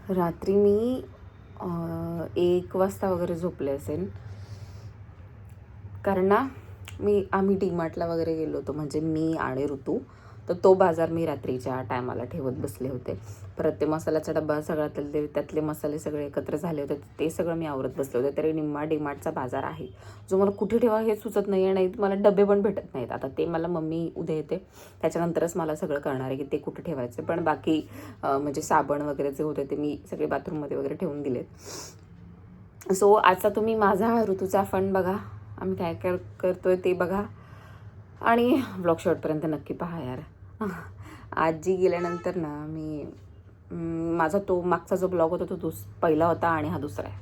रात्री मी 1 वाजता वगैरे झोपले असेल, कारण ना आम्ही डीमार्टला वगैरे गेलो होतो, म्हणजे मी आणि ऋतू. तर तो बाजार मी रात्रीच्या टायमाला ठेवत बसले होते. परत ते मसाल्याचा डब्बा सगळा त्यातले मसाले सगळे एकत्र झाले होते, ते सगळं मी आवरत बसले होते. तरी निम्मा डीमार्टचा बाजार आहे, जो मला कुठे ठेवा हे सुचत नाही आहे. नाही मला डबे पण भेटत नाहीत. आता ते मला मम्मी उद्या येते, त्याच्यानंतरच मला सगळं कळणार आहे की ते कुठे ठेवायचं. पण बाकी म्हणजे साबण वगैरे जे होते ते मी सगळे बाथरूममध्ये वगैरे ठेवून दिलेत. सो आजचा तुम्ही माझा ऋतूचा फन बघा, आम्ही काय काय करतोय ते बघा, आणि ब्लॉग शेवटपर्यंत नक्की पहा यार. आजी गेल्यानंतर ना माझा तो मागचा जो ब्लॉग होता तो पहिला होता आणि हा दुसरा आहे.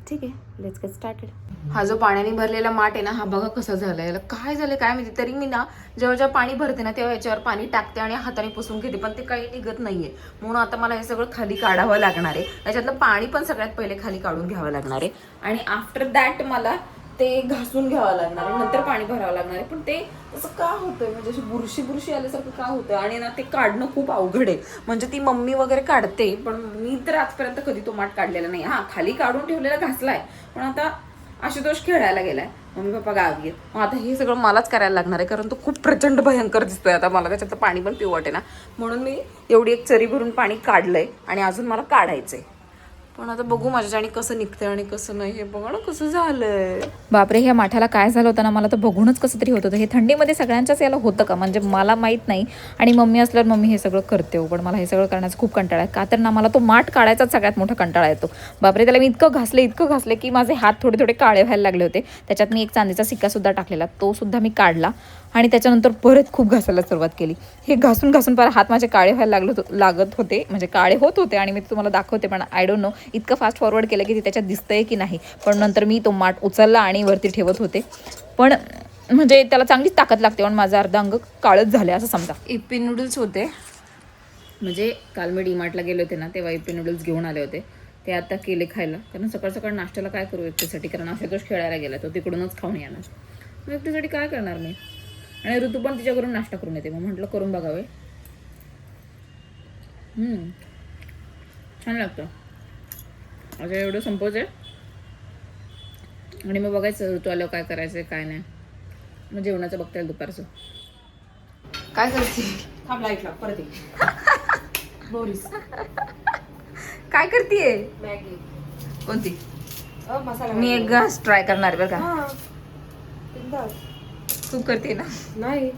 ठीक आहे, लेट्स गेट स्टार्टेड. हा जो पाण्याने भरलेला माठ आहे ना, हा बघा कसा झाला. याला काय झालं काय माहिती. तरी मी ना जेव्हा पाणी भरते ना तेव्हा याच्यावर पाणी टाकते आणि हाताने पुसून घेते, पण ते काही निघत नाहीये. म्हणून आता मला हे सगळं खाली काढावं लागणार आहे. याच्यातलं पाणी पण सगळ्यात पहिले खाली काढून घ्यावं लागणार आहे, आणि आफ्टर दॅट मला ते घासून घ्यावं लागणार आहे, नंतर पाणी भरावं लागणार आहे. पण ते तसं का होतंय, म्हणजे अशी बुरशी आल्यासारखं का होतं. आणि ना ते काढणं खूप अवघड आहे. म्हणजे ती मम्मी वगैरे काढते, पण मी तर आजपर्यंत कधी तो माठ काढलेला नाही. हा खाली काढून ठेवलेला घासलाय, पण आता आशुतोष खेळायला गेलाय, मम्मी पप्पा गावी आहेत. मग आता हे सगळं मलाच करायला लागणार आहे, कारण तो खूप प्रचंड भयंकर दिसतोय. आता मला त्याच्यात पाणी पण पिऊ वाटे ना, म्हणून मी एवढी एक चरी भरून पाणी काढलंय आणि अजून मला काढायचंय. पण आता बघू माझ्याने कसं निघतंय आणि कसं नाही. हे बघा ना कसं झालंय. बापरे, ह्या माठाला काय झालं होतं ना, मला तर बघूनच कसं तरी होत होतं. हे थंडीमध्ये सगळ्यांच्याच याला होतं का, म्हणजे मला माहीत नाही. आणि मम्मी असल्यावर मम्मी हे सगळं करते, पण मला हे सगळं करण्याचा खूप कंटाळा आहे. का तर ना मला तो माठ काढायचाच सगळ्यात मोठा कंटाळा येतो. बापरे, त्याला मी इतकं घासले की माझे हात थोडे थोडे काळे व्हायला लागले होते. त्याच्यात मी एक चांदीचा सिक्कासुद्धा टाकलेला, तो सुद्धा मी काढला. आणि त्याच्यानंतर परत खूप घासायला सुरुवात केली. हे घासून परत हात माझे काळे व्हायला लागत होते, म्हणजे काळे होत होते. आणि मी तुम्हाला दाखवते, पण आय डोंट नो इतकं फास्ट फॉरवर्ड केलं की त्याच्यात दिसतंय की नाही. पण नंतर मी तो माठ उचलला आणि वरती ठेवत होते. पण म्हणजे त्याला चांगलीच ताकद लागते, पण माझं अर्धा अंग काळच झाले असं समजा. इप्पी नूडल्स होते, म्हणजे काल मी डीमार्टला गेले होते ना तेव्हा इप्पी नूडल्स घेऊन आले होते. ते आता केले खायला, कारण सकाळ सकाळ नाश्त्याला काय करू एकटीसाठी, कारण आशुतोष खेळायला गेला, तो तिकडूनच खाऊन येणार. मग एकटीसाठी काय करणार मी, आणि ऋतू पण तिच्याकडून नाश्ता करून येते. मग म्हटलं करून बघावे. छान लागतं. आता एवढं संपवते आणि मग बघायचं ऋतू आल्यावर काय करायचं काय नाही. मग जेवणाचं बघता येईल दुपारचं. काय करते परत बोरीस काय करतेय. मॅगी कोणती मसाला मी एक घास ट्राय करणार बरं का. खूप करते ना. नाही,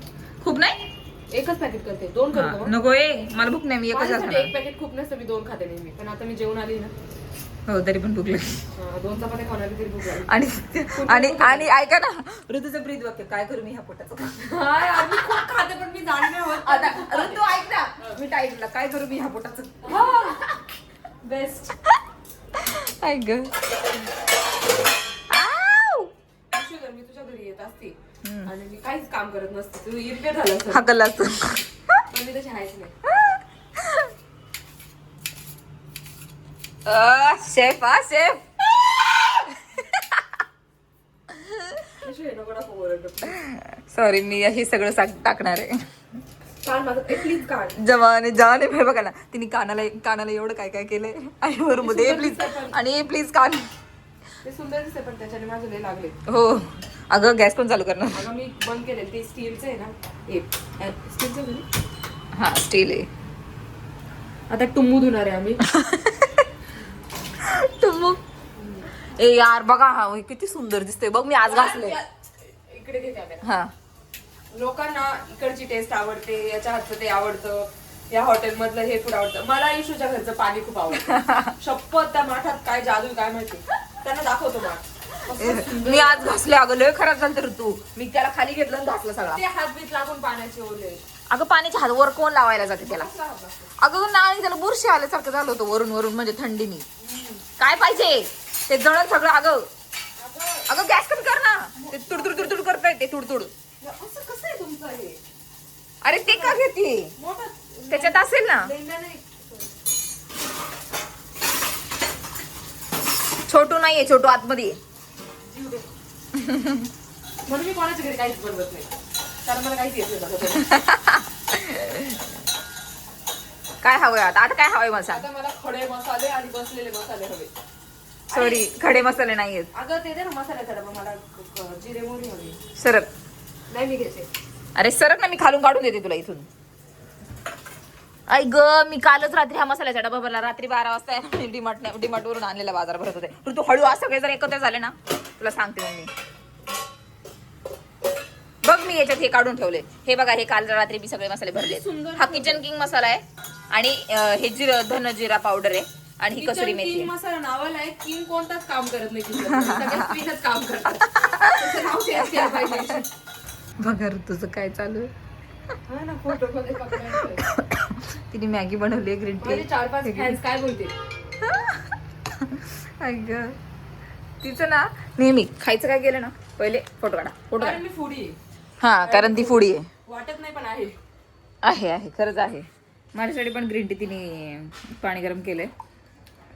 खूप नाही, एकच पॅकेट करते. 2 करतो नको मला भूक नाही, मी एकच घास एक पॅकेट खूप नसतं, मी 2 खाते नेहमी. पण आता मी जेवण आली ना, हो तरी पण भूक लागली. 2 चपात्या खाणार तरी भूक लागली. आणि ऐका ना, ऋतूचं ब्रीद वाक्य काय करू मी ह्या पोटाचं. मी खूप खाते, पण मी जाडी नाही होत. आता ऋतू ऐक ना, मी टाईटला काय करू मी ह्या पोटाचं. बेस्ट. ऐक ग, मी तुझ्या घरी येत असते आणि मी काहीच काम करत नसते, तू इरिटेट झालं असतं. हाकल असतं. पण मी तशी आहेच नाही. Chef chef. सॉरी, मी हे सगळं टाकणार आहे. कान माझं प्लीज काढ. जवाने भाई बघा ना, तिने कानाला एवढं काय काय केलंय. आणि वर मध्ये प्लीज, आणि प्लीज कान. ते सुंदर दिसते, पण त्याच्याने माझे लय लागले. हो अगं, गॅस कोण चालू करणार. अगं मी बंद केलेलं, ते स्टीलचं आहे ना. स्टीलचं हा स्टील आहे. आता टुम्मू धुणार आहे आम्ही. टुम्मू. ए यार बघा, हा किती सुंदर दिसतोय बघ. मी आज घासले. इकडे घे कॅमेरा. हा, लोकांना इकडची टेस्ट आवडते, याच्या हातचं ते आवडतं, या हॉटेल मधलं हे फूड आवडतं. मला इशूच्या घरचं पाणी खूप आवडतं. शपथ, त्या माठात काय जादू काय माहिती. त्यांना दाखवतो माठ. मी आज घासले. अगं लय खराब झालं ऋतू. मी त्याला खाली घेतलं आणि घासलं सगळा. ते हात बीत लागून पाण्याचे ओले. अगं पाण्याच्या हात कोण लावायला जाते त्याला. अगं नाही, त्याला बुरशी आल्यासारखं झालं होतं वरून म्हणजे थंडीने. काय पाहिजे ते जळण सगळं. अगं गॅस कमी कर ना. ते तुडतुड करताय ते तुडतुड. असं कसं आहे तुमचं हे. अरे ते का घेते, त्याच्यात असेल ना. छोटू नाहीये, छोटू आतमध्ये. म्हणून मी कोणाच्या घरी काहीच बनवत नाही, कारण मला काहीच येत नाही. काय हवंय आता काय हवंय मसा? आता मला खडे मसाले आणि बसलेले मसाले हवे. सॉरी, खडे मसाले नाहीयेत. अगं ते दे ना मसाल्याचा डबा, मला जिरे मोहरी हवी. सरक. नाही मी घेते. अरे सरक ना, मी खालून काढून देते तुला इथून. आई ग, मी कालच रात्री हा मसाल्याचा डबा भरला. रात्री 12 वाजता डीमार्ट वरून आणलेला बाजार भरत होते. तू हळू, आज सगळे जर एकत्र झाले ना तुला सांगते मग मी. बघ मी याच्यात हे काढून ठेवले. हे बघा, हे काल रात्री मी सगळे मसाले भरले. हा किचन किंग मसाला आहे आणि हे धन जिरा पावडर आहे आणि ही कसुरी मेथी आहे. मसाला नावाला आहे, किंग कोणताच काम करत नाही. सगळे स्पीनच काम करतात. त्याचं नाव चेंज केलं पाहिजे. बघा तुझं काय चालू आहे. हा ना, फोटोमध्ये पकडायचं. तिने मॅगी बनवली, ग्रीन टी. 4-5 फॅन्स काय बोलते. अगं तिचं ना नेहमी खायचं काय केलं ना पहिले फोटो काढा, फोटो कारण काढा. मी फूडी आहे. हा, कारण ती फुडी आहे. वाटत नाही पण आहे. आहे खरंच आहे. माझ्यासाठी पण ग्रीन टी तिने पाणी गरम केलंय.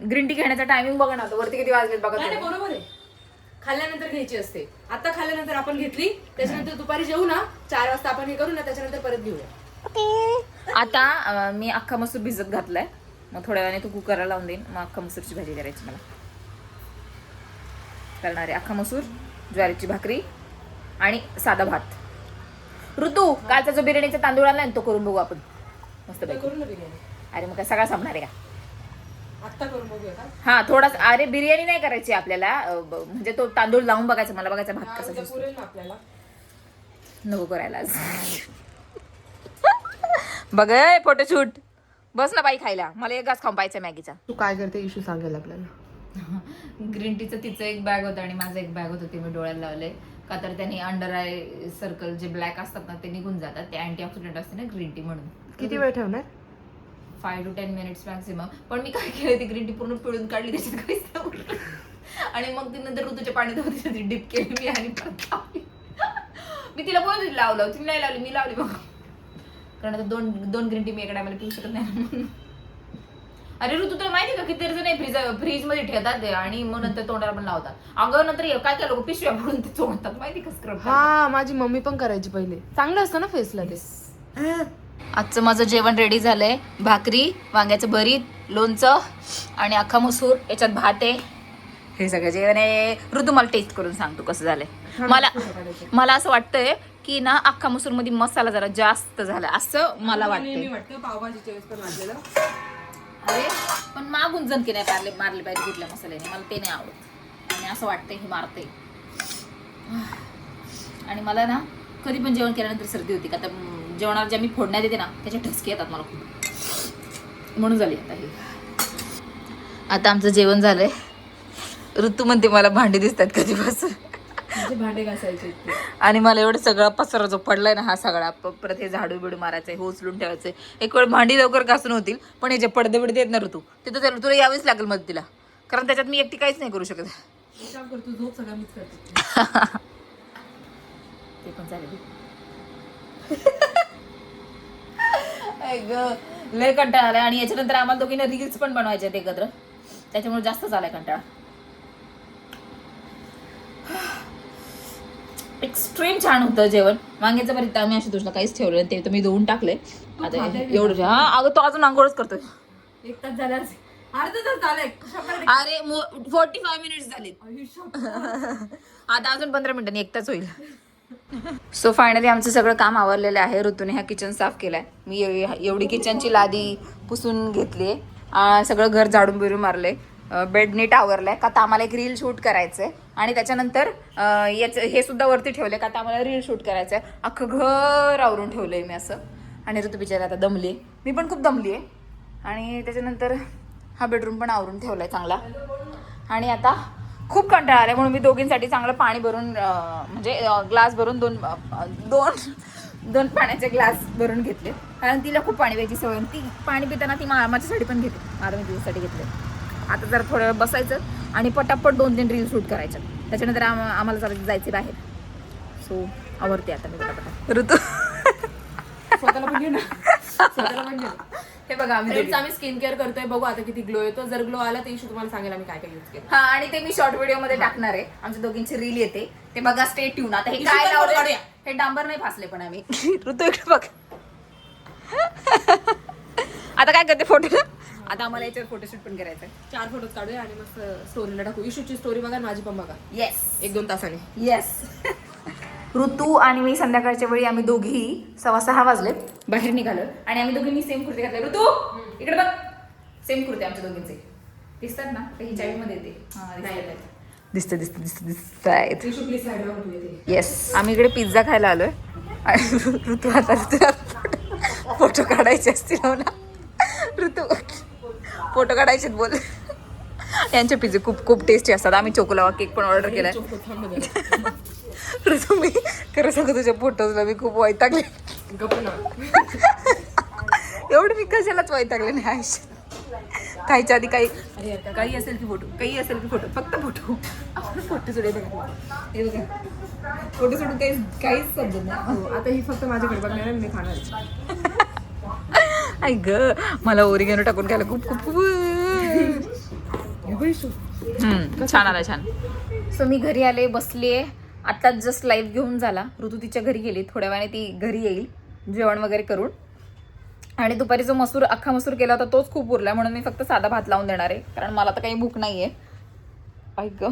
ग्रीन टी घेण्याचा टायमिंग बघा ना, वरती किती वाजलेत बघा. नाही बरोबर आहे. खाल्ल्यानंतर घ्यायची असते. आता खाल्ल्यानंतर आपण घेतली, त्याच्यानंतर दुपारी जेवू ना 4 वाजता आपण हे करू ना, त्याच्यानंतर परत घेऊया. आता मी अख्खा मसूर भिजत घातलाय. मग थोड्या वेळाने तू कुकरला लावून देईन. मग अख्खा मसूरची भाजी करायची मला. करणार आहे अख्खा मसूर, ज्वारीची भाकरी आणि साधा भात. ऋतू, कालचा जो बिर्याणीचा तांदूळ आणलाय तो करून बघू आपण मस्त पैकी. करू ना बिर्याणी. अरे मग काय सगळा संपणार आहे का? आत्ता करून बघूया का? हा, थोडासा. अरे बिर्याणी नाही करायची आपल्याला, म्हणजे तो तांदूळ लावून बघायचा. मला बघायचा भात कसा शिजतो. पुरेल ना आपल्याला. नको करायला आज. बघ फोटोशूट. बस ना बाई खायला. मला एक घास खाऊन पाहायचा मॅगीचा. तू काय करते इशू सांगेल आपल्याला. ग्रीन टीचं तिचं एक बॅग होतं आणि माझं एक बॅग होतं. ते मी डोळ्याला लावले का तर त्याने अंडर आय सर्कल जे ब्लॅक असतात ना ते निघून जातात. ते अँटीऑक्सिडंट असते ना ग्रीन टी म्हणून. किती वेळ ठेवणार? 5 to 10 minutes मॅक्सिमम. पण मी काय केलं, ती ग्रीन टी पूर्ण पिळून काढली, त्याच्यात काहीच नव्हतं. आणि मग ती नंतर ऋतूच्या पाण्यात होती, डिप केली मी आणि परत लावली. मी तिला बोलली लावलं, तिने नाही लावली, मी लावली. मग कारण आता दोन ग्रीन टी मी एका टायमाला पिऊ शकत नाही. अरे ऋतू, तुला माहिती का किती जण फ्रीज मध्ये ठेवतात आणि मग नंतर तोंडाला पण लावतात. अगं नंतर काय काय लोक पिशव्या भरून ते चोळतात, माहिती का स्क्रब. हा, माझी मम्मी पण करायची पहिले. चांगलं असतं ना फेसला ते. आजचं माझं जेवण रेडी झालंय. भाकरी, वांग्याचं भरीत, लोणचं आणि अख्खा मसूर, याच्यात भात आहे. हे सगळं जेवण आहे. ऋतू, मला टेस्ट करून सांग तू कसं झालंय. मला असं वाटतंय की ना अख्खा मसूर मध्ये मसाला जरा जास्त झाला असं मला वाटतं. पावभाजीच्या वेळेस पण वाटलेलं. अरे पण मागून जण की नाही मारले पाहिजे कुठल्या मसाल्याने, मला ते नाही आवडत. आणि असं वाटतंय हे मारतंय. आणि मला ना कधी पण जेवण केल्यानंतर सर्दी होती का, तर जेवणाला ज्या मी फोडण्यात देते ना त्याच्या ठसके येतात मला खूप, म्हणून झाली आता हे. आता आमचं जेवण झालंय. ऋतू म्हणते मला भांडी दिसतात कधीपासून. भांडे घासायचे. आणि मला एवढं सगळा पसरा जो पडलाय ना हा सगळा, परत हे झाडू बिडू मारायचंय, हे उचलून ठेवायचंय. एक वेळ भांडी लवकर घासून होतील, पण हे जे पडदे बिडदे आहेत ना ऋतू, ते तर तुला यावेच लागेल मदतीला, कारण त्याच्यात मी एकटी काहीच नाही करू शकत. झोप सगळं मीच करते. ते पण चालेल. लय कंटाळा आलाय. आणि याच्यानंतर आम्हाला दोघींना रील्स पण बनवायचे आहेत एकत्र, त्याच्यामुळे जास्त झालाय कंटाळा. एक्स्ट्रीम छान होतं जेवण. वांग्याचं भरीत आम्ही अशी तुझ्या काहीच ठेवलं ते तर मी धुवून टाकले. आता एवढं. हा अगं तो अजून आंघोळच करतोय. 1 तास झाला, अर्धा तास झालाय. अरे 45 मिनिट्स झाले. आता अजून 15 मिनिटांनी 1 तास होईल. सो फायनली आमचं सगळं काम आवरलेलं आहे. ऋतूने हा किचन साफ केलाय. मी एवढी किचनची लादी पुसून घेतली. सगळं घर झाडून बिरून मारले. बेड नीट आवरलाय का तर आम्हाला एक रील शूट करायचंय. आणि त्याच्यानंतर हे सुद्धा वरती ठेवले का तर आम्हाला रील शूट करायचंय. अख्खं घर आवरून ठेवलंय मी असं. आणि ऋतू बिचारी आता दमली, मी पण खूप दमली आहे. आणि त्याच्यानंतर हा बेडरूम पण आवरून ठेवलाय चांगला. आणि आता खूप कंटाळा आलाय म्हणून मी दोघींसाठी चांगलं पाणी भरून म्हणजे ग्लास भरून दोन पाण्याचे ग्लास भरून घेतले. कारण तिला खूप पाणी प्यायची सवय. ती पाणी पिताना ती माझ्यासाठी पण घेते, माझं मी तिच्यासाठी घेतले. आता जरा थोड्या वेळ बसायचं आणि पटापट 2-3 रील शूट करायच्या. त्याच्यानंतर आम्हाला जरा जायचे बाहेर. सो आवडते आता मी पटापट. ऋतू स्वतःला पण घे ना. स्वतःला पण घे. हे बघा आम्ही स्किन केअर करतोय. बघू आता किती ग्लो येतो. जर ग्लो आला तर इशू तुम्हाला सांगेल आम्ही काय काय यूज केलं. हा, आणि ते मी शॉर्ट व्हिडिओ मध्ये टाकणार आहे. आमच्या दोघींची रील येते ते बघा. Stay tune. आता हे काय लावलं, हे डांबर नाही फासले पण आम्ही. ऋतू इकडे बघ. आता काय करते फोटो? आता आम्हाला याच्यावर फोटोशूट पण करायचं आहे. 4 फोटोज काढूया आणि मस्त स्टोरीला टाकू. इशूची स्टोरी बघा, माझी पण बघा. येस 1-2 तासाने. येस. ऋतू आणि मी संध्याकाळच्या वेळी आम्ही दोघीही 6:15 वाजलेत बाहेर निघालो आणि आम्ही दोघींनी सेम कुर्ते घातले. ऋतू इकडे बघ, सेम कुर्ते आमच्या दोघींचे दिसतात ना? ही चावी मध्ये येते. दिसत दिसत दिसत दिसत आहेत. इशू प्लीज साईड बघून येते. येस. आम्ही इकडे पिझ्झा खायला आलोय आणि ऋतू आता फोटो काढायचे असतील हो ना? ऋतू फोटो काढायचे बोल. यांचे पिझ्झे खूप खूप टेस्टी असतात. आम्ही चोकोलावा केक पण ऑर्डर केलाय. ऋतू मी खरं सांगू तुझ्या फोटोजला मी खूप वैतागले. गप्प ना. एवढं मी कशालाच वैतागले नाही आयुष्यात. खायच्या आधी काही असेल की फोटो, काही असेल की फोटो, फक्त फोटो. आपण फोटो सोडून हे बघा, फोटो सोडून काहीच समजत नाही. हो, आता ही फक्त माझ्याकडे बघणार आणि मी खाणार. आई ग, मला ओरिगॅनो टाकून खायला खूप खूप खूप छान आला, छान. सो मी घरी आले, बसलीये. आत्ताच जस्ट लाईव्ह घेऊन झाला. ऋतू तिच्या घरी गेली, थोड्या वेळाने ती घरी येईल जेवण वगैरे करून. आणि दुपारी जो अख्खा मसूर केला होता तोच खूप उरला, म्हणून मी फक्त साधा भात लावून देणार आहे, कारण मला तर काही भूक नाही आहे. ऐक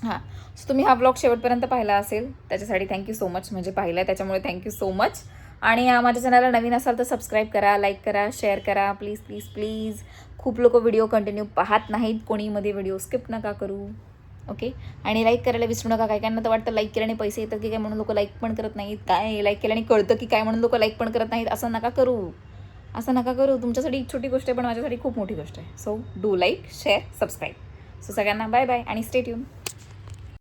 हां. सो तुम्ही हा ब्लॉग शेवटपर्यंत पाहिला असेल त्याच्यासाठी थँक्यू सो मच. म्हणजे पाहिला आहे त्याच्यामुळे थँक्यू सो मच. आणि माझ्या चॅनलला नवीन असाल तर सबस्क्राईब करा, लाईक करा, शेअर करा प्लीज प्लीज प्लीज. खूप लोक व्हिडिओ कंटिन्यू पाहत नाहीत, कोणी मध्ये व्हिडिओ स्किप नका करू. ओके. आणि लाईक करायला विसरू नका. काय काहींना तर वाटतं लाईक केल्याने पैसे येतात की काय म्हणून लोक लाईक पण करत नाहीत. काय लाईक केल्याने कळतं की काय म्हणून लोक लाईक पण करत नाहीत. असं नका करू, असं नका करू. तुमच्यासाठी एक छोटी गोष्ट आहे पण माझ्यासाठी खूप मोठी गोष्ट आहे. So do like, share, subscribe. So सगळ्यांना बाय बाय आणि स्टे ट्यून.